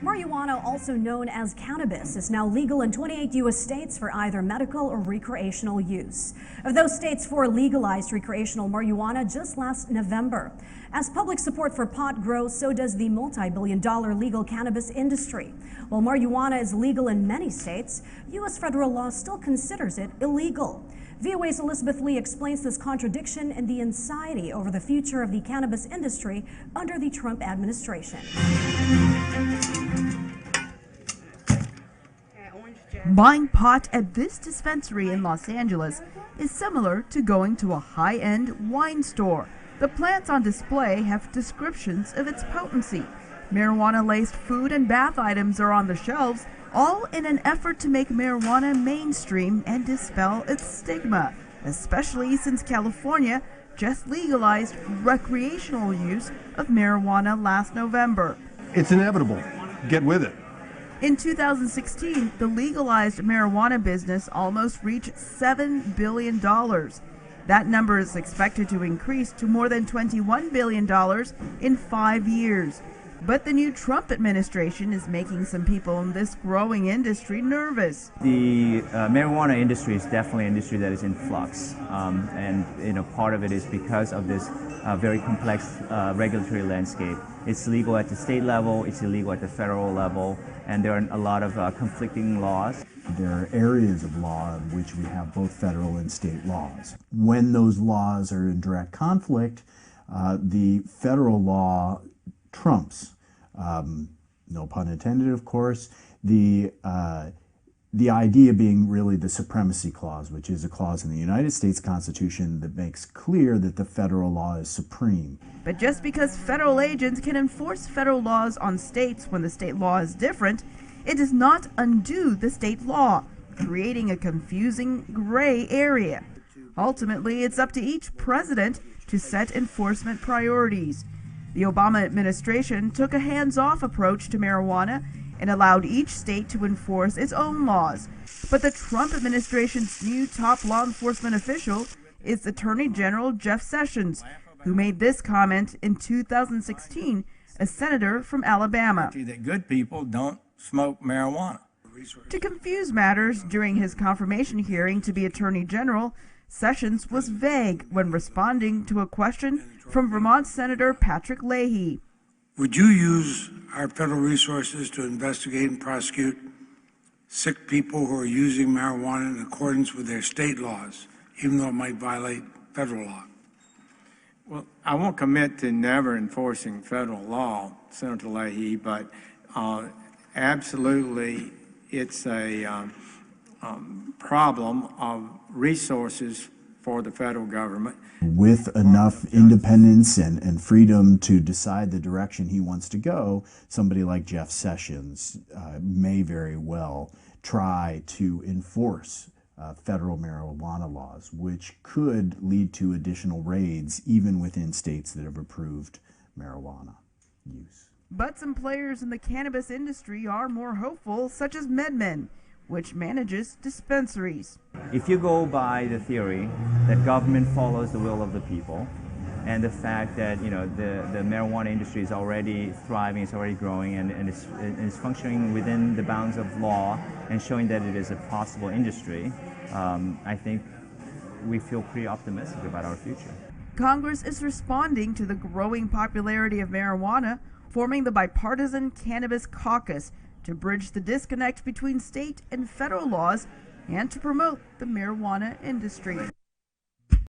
Marijuana, also known as cannabis, is now legal in 28 U.S. states for either medical or recreational use. Of those states, 4 legalized recreational marijuana just last November. As public support for pot grows, so does the multi-billion-dollar legal cannabis industry. While marijuana is legal in many states, U.S. federal law still considers it illegal. VOA's Elizabeth Lee explains this contradiction and the anxiety over the future of the cannabis industry under the Trump administration. Buying pot at this dispensary in Los Angeles is similar to going to a high-end wine store. The plants on display have descriptions of its potency. Marijuana-laced food and bath items are on the shelves, all in an effort to make marijuana mainstream and dispel its stigma, especially since California just legalized recreational use of marijuana last November. It's inevitable. Get with it. In 2016, the legalized marijuana business almost reached $7 billion. That number is expected to increase to more than $21 billion in 5 years. But the new Trump administration is making some people in this growing industry nervous. The marijuana industry is definitely an industry that is in flux, and part of it is because of this very complex regulatory landscape. It's legal at the state level, it's illegal at the federal level, and there are a lot of conflicting laws. There are areas of law in which we have both federal and state laws. When those laws are in direct conflict, the federal law trumps, no pun intended, of course, the idea being really the supremacy clause, which is a clause in the United States Constitution that makes clear that the federal law is supreme. But just because federal agents can enforce federal laws on states when the state law is different, it does not undo the state law, creating a confusing gray area. Ultimately, it's up to each president to set enforcement priorities. The Obama administration took a hands-off approach to marijuana and allowed each state to enforce its own laws. But the Trump administration's new top law enforcement official is Attorney General Jeff Sessions, who made this comment in 2016, a senator from Alabama. That good people don't smoke marijuana. To confuse matters, during his confirmation hearing to be Attorney General, Sessions was vague when responding to a question from Vermont Senator Patrick Leahy. Would you use our federal resources to investigate and prosecute sick people who are using marijuana in accordance with their state laws, even though it might violate federal law? Well, I won't commit to never enforcing federal law, Senator Leahy, but absolutely it's a problem of resources for the federal government. With enough independence and freedom to decide the direction he wants to go, somebody like Jeff Sessions may very well try to enforce federal marijuana laws, which could lead to additional raids even within states that have approved marijuana use. But some players in the cannabis industry are more hopeful, such as MedMen, which manages dispensaries. If you go by the theory that government follows the will of the people, and the fact that the marijuana industry is already thriving, it's already growing, and it's functioning within the bounds of law and showing that it is a possible industry, I think we feel pretty optimistic about our future. Congress is responding to the growing popularity of marijuana, forming the bipartisan Cannabis Caucus to bridge the disconnect between state and federal laws and to promote the marijuana industry.